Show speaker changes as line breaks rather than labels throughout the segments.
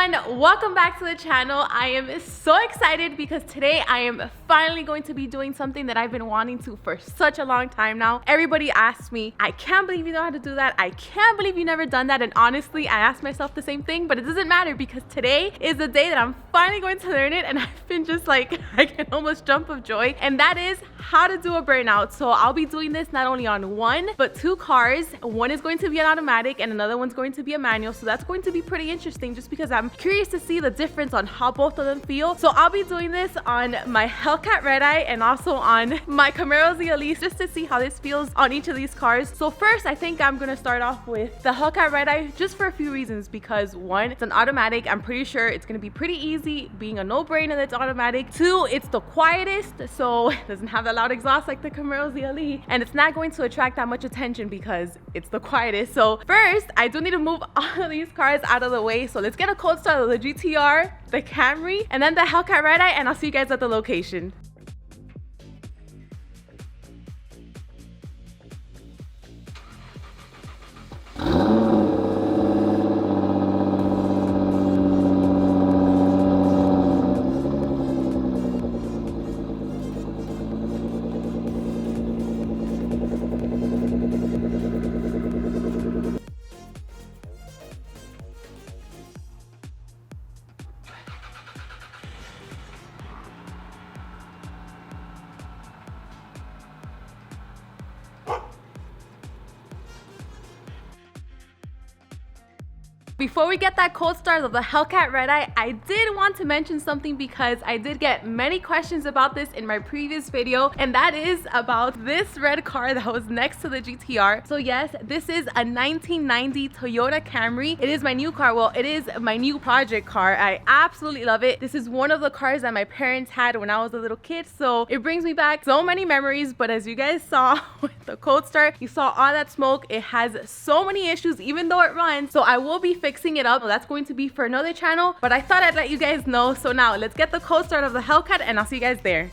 everyone, welcome back to the channel. I am so excited because today I am finally going to be doing something that I've been wanting to for such a long time now. Everybody asks me, I can't believe you know how to do that. I can't believe you never done that. And honestly, I asked myself the same thing, but it doesn't matter because today is the day that I'm finally going to learn it. And I've been just like, I can almost jump of joy. And that is how to do a burnout. So I'll be doing this not only on one, but two cars. One is going to be an automatic and another one's going to be a manual. So that's going to be pretty interesting just because I'm curious to see the difference on how both of them feel. So I'll be doing this on my Hellcat Redeye and also on my CAMARO ZL1 just to see how this feels on each of these cars. So first, I think I'm gonna start off with the Hellcat Redeye just for a few reasons, because one, it's an automatic. I'm pretty sure it's gonna be pretty easy being a no-brainer that's automatic. Two, it's the quietest, so it doesn't have that loud exhaust like the CAMARO ZL1, and it's not going to attract that much attention because it's the quietest. So first, I do need to move all of these cars out of the way. So let's get a cold start of the GTR, the Camry, and then the Hellcat Redeye, and I'll see you guys at the location. Before we get that cold start of the Hellcat Redeye, I did want to mention something because I did get many questions about this in my previous video, and that is about this red car that was next to the GTR. So yes, this is a 1990 Toyota Camry. It is my new car. Well, it is my new project car. I absolutely love it. This is one of the cars that my parents had when I was a little kid, so it brings me back so many memories. But as you guys saw with the cold start, you saw all that smoke. It has so many issues even though it runs, so I will be fixing it up. Well, that's going to be for another channel, but I thought I'd let you guys know. So now let's get the cold start of the Hellcat and I'll see you guys there.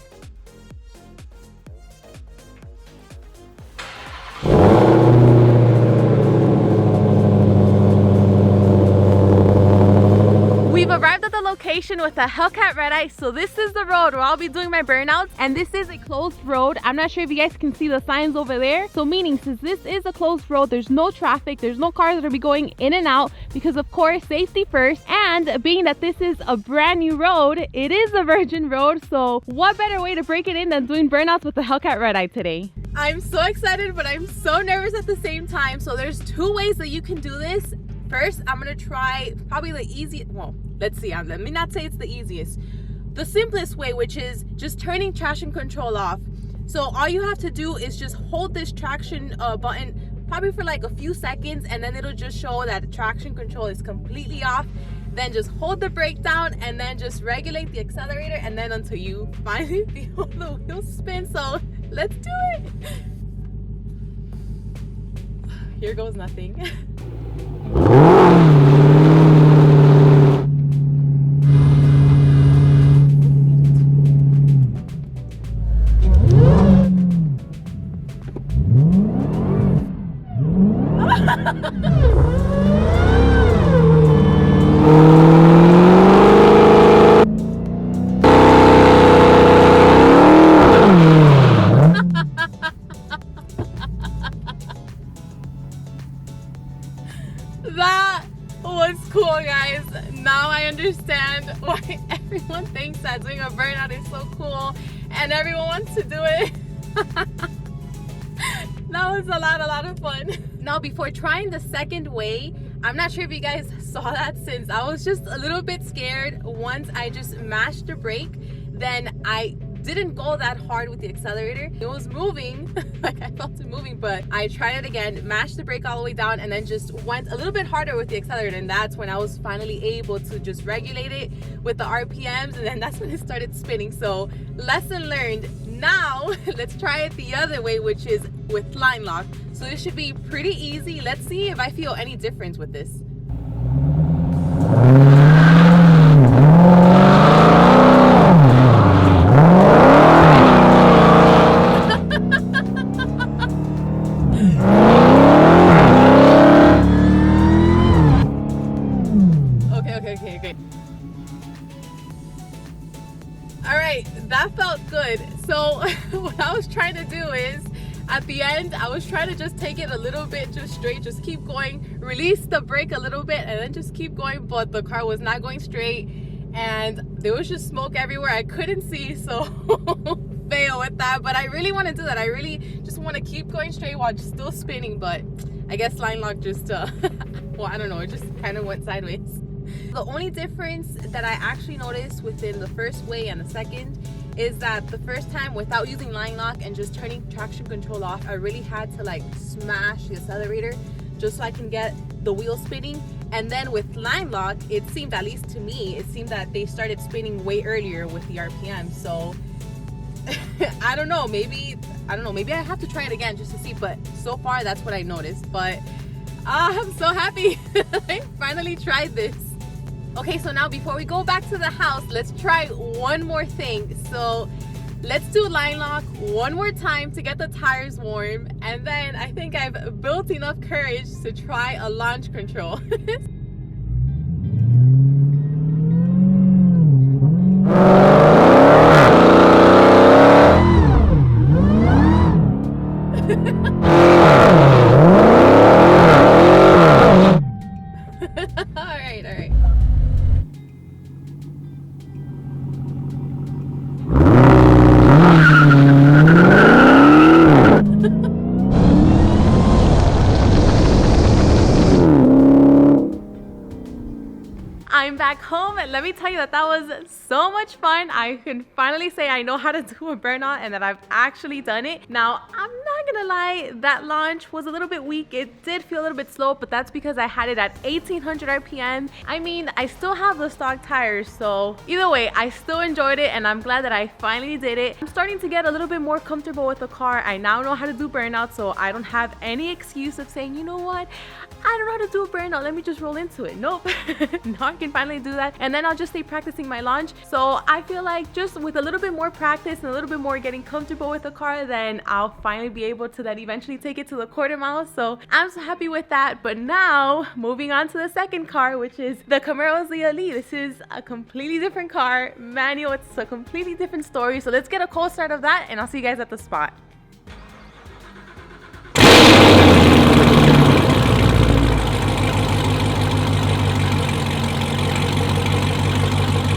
We've arrived at the location with the Hellcat Redeye. So this is the road where I'll be doing my burnouts, and this is a closed road. I'm not sure if you guys can see the signs over there. So meaning, since this is a closed road, there's no traffic, there's no cars that will be going in and out because of course safety first. And being that this is a brand new road, it is a virgin road, so what better way to break it in than doing burnouts with the Hellcat Redeye today. I'm so excited, but I'm so nervous at the same time. So there's two ways that you can do this. First, I'm gonna try probably the easiest, well, let's see, let me not say it's the easiest. The simplest way, which is just turning traction control off. So all you have to do is just hold this traction button probably for like a few seconds, and then it'll just show that traction control is completely off. Then just hold the brake down and then just regulate the accelerator, and then until you finally feel the wheels spin. So let's do it. Here goes nothing. That was cool, guys. Now I understand why everyone thinks that doing a burnout is so cool and everyone wants to do it. That was a lot of fun. Now, before trying the second way, I'm not sure if you guys saw that, since I was just a little bit scared once I just mashed the brake, then I didn't go that hard with the accelerator. It was moving, like I felt it moving, but I tried it again, mashed the brake all the way down, and then just went a little bit harder with the accelerator, and that's when I was finally able to just regulate it with the RPMs, and then that's when it started spinning. So lesson learned. Now let's try it the other way, which is with line lock. So this should be pretty easy. Let's see if I feel any difference with this. Okay. right, that felt good. So what I was trying to do is, at the end, I was trying to just take it a little bit just straight, just keep going, release the brake a little bit, and then just keep going, but the car was not going straight, and there was just smoke everywhere. I couldn't see, so fail with that. But I really want to do that. I really just want to keep going straight while still spinning, but I guess line lock just, well, I don't know, it just kind of went sideways. The only difference that I actually noticed within the first way and the second is that the first time, without using line lock and just turning traction control off, I really had to like smash the accelerator just so I can get the wheel spinning. And then with line lock, it seemed, at least to me, it seemed that they started spinning way earlier with the RPM. So I don't know, maybe I have to try it again just to see, but so far that's what I noticed. But I'm so happy I finally tried this. Okay, so now before we go back to the house, let's try one more thing. So let's do line lock one more time to get the tires warm, and then I think I've built enough courage to try a launch control. All right. I'm back home, and let me tell you that was so much fun. I can finally say I know how to do a burnout and that I've actually done it. Now, I'm not gonna lie, that launch was a little bit weak. It did feel a little bit slow, but that's because I had it at 1800 RPM. I mean, I still have the stock tires, so either way, I still enjoyed it, and I'm glad that I finally did it. I'm starting to get a little bit more comfortable with the car. I now know how to do burnout, so I don't have any excuse of saying, you know what, I don't know how to do a burnout, let me just roll into it. Nope. Now I can finally do that, and then I'll just stay practicing my launch. So I feel like just with a little bit more practice and a little bit more getting comfortable with the car, then I'll finally be able to then eventually take it to the quarter mile. So I'm so happy with that. But now moving on to the second car, which is the CAMARO ZL1. This is a completely different car, manual. It's a completely different story. So let's get a cold start of that, and I'll see you guys at the spot.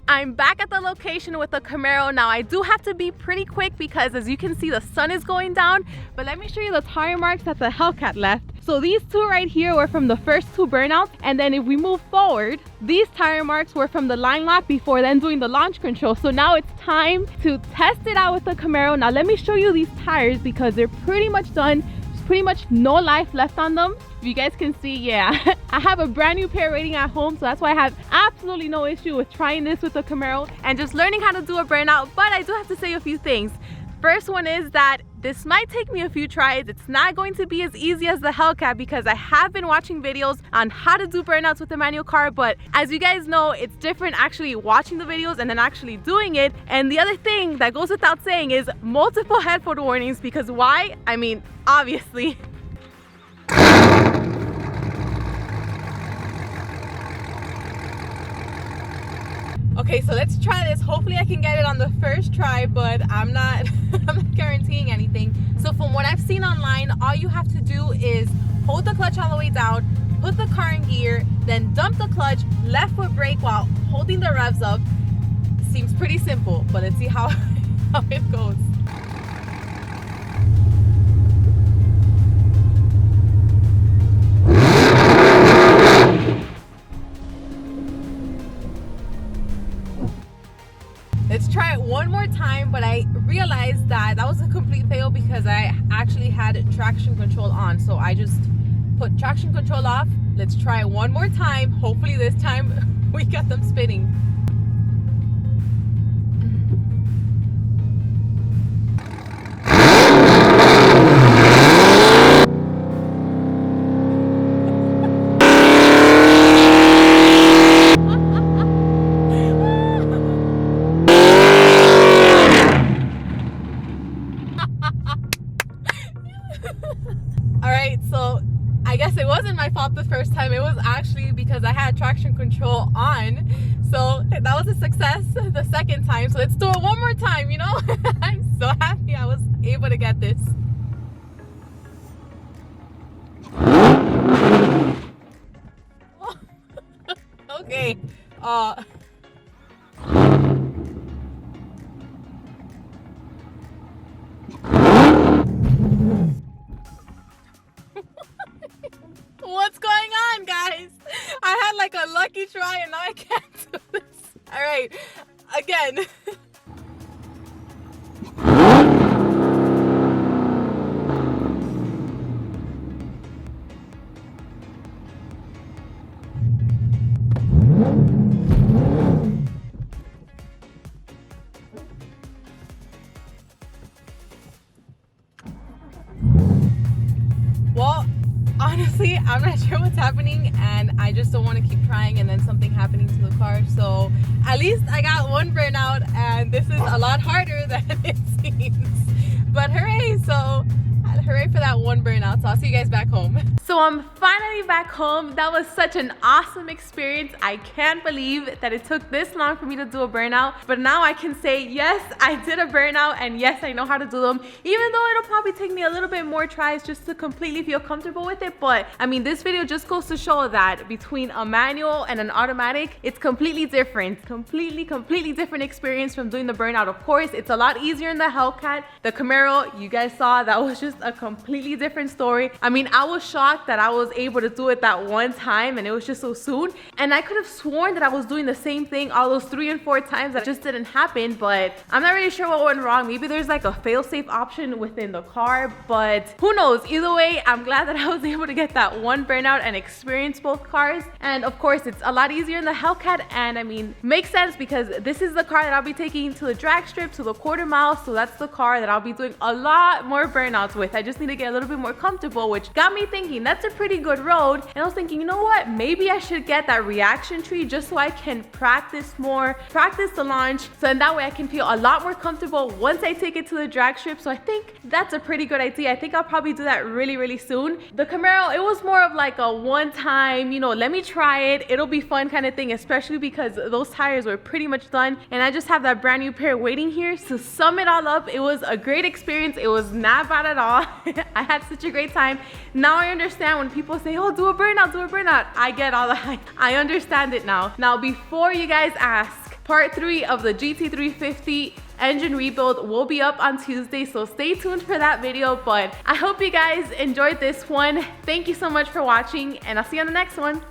I'm back at the location with the CAMARO. Now I do have to be pretty quick because, as you can see, the sun is going down, but let me show you the tire marks that the Hellcat left. So these two right here were from the first two burnouts, and then if we move forward, these tire marks were from the line lock before then doing the launch control. So now it's time to test it out with the CAMARO. Now let me show you these tires because they're pretty much done. There's pretty much no life left on them. If you guys can see, yeah, I have a brand new pair waiting at home, so that's why I have absolutely no issue with trying this with the CAMARO and just learning how to do a burnout. But I do have to say a few things. First one is that this might take me a few tries. It's not going to be as easy as the Hellcat because I have been watching videos on how to do burnouts with a manual car, but as you guys know, it's different actually watching the videos and then actually doing it. And the other thing that goes without saying is multiple headphone warnings, because why? I mean, obviously. Okay, so let's try this. Hopefully I can get it on the first try, but I'm not guaranteeing anything. So from what I've seen online, all you have to do is hold the clutch all the way down, put the car in gear, then dump the clutch, left foot brake while holding the revs up. Seems pretty simple, but let's see how it goes. Let's try it one more time, but I realized that was a complete fail because I actually had traction control on. So I just put traction control off. Let's try it one more time. Hopefully this time we got them spinning. Alright, so I guess it wasn't my fault the first time. It was actually because I had traction control on. So that was a success the second time. So let's do it one more time, you know? I'm so happy I was able to get this. Okay. What's going on, guys? I had like a lucky try and now I can't do this. All right, again. Well, honestly, I'm not sure what's happening and I just don't want to keep trying and then something happening to the car. So at least I got one burnout and this is a lot harder than it seems. But hooray, so hooray for that one burnout. So I'll see you guys back home. So I'm finally back home. That was such an awesome experience. I can't believe that it took this long for me to do a burnout. But now I can say, yes, I did a burnout and yes, I know how to do them. Even though it'll probably take me a little bit more tries just to completely feel comfortable with it. But I mean, this video just goes to show that between a manual and an automatic, it's completely different. Completely different experience from doing the burnout. Of course, it's a lot easier in the Hellcat. The Camaro, you guys saw, that was just a completely different story. I mean, I was shocked that I was able to do it that one time and it was just so soon. And I could have sworn that I was doing the same thing all those 3 and 4 times. That just didn't happen, but I'm not really sure what went wrong. Maybe there's like a fail-safe option within the car, but who knows? Either way, I'm glad that I was able to get that one burnout and experience both cars. And of course, it's a lot easier in the Hellcat, and I mean, makes sense because this is the car that I'll be taking to the drag strip, to the quarter mile. So that's the car that I'll be doing a lot more burnouts with. I just need to get a little bit more comfortable, which got me thinking that's a pretty good road. And I was thinking, you know what, maybe I should get that reaction tree just so I can practice more, practice the launch, so in that way I can feel a lot more comfortable once I take it to the drag strip. So I think that's a pretty good idea. I think I'll probably do that really soon. The Camaro, it was more of like a one time, you know, let me try it, it'll be fun kind of thing, especially because those tires were pretty much done and I just have that brand new pair waiting here. So sum it all up, it was a great experience. It was not bad at all. I had such a great time. Now I understand when people say, oh, do a burnout. I get all the hype. I understand it now. Now, before you guys ask, part 3 of the GT350 engine rebuild will be up on Tuesday, so stay tuned for that video. But I hope you guys enjoyed this one. Thank you so much for watching and I'll see you on the next one.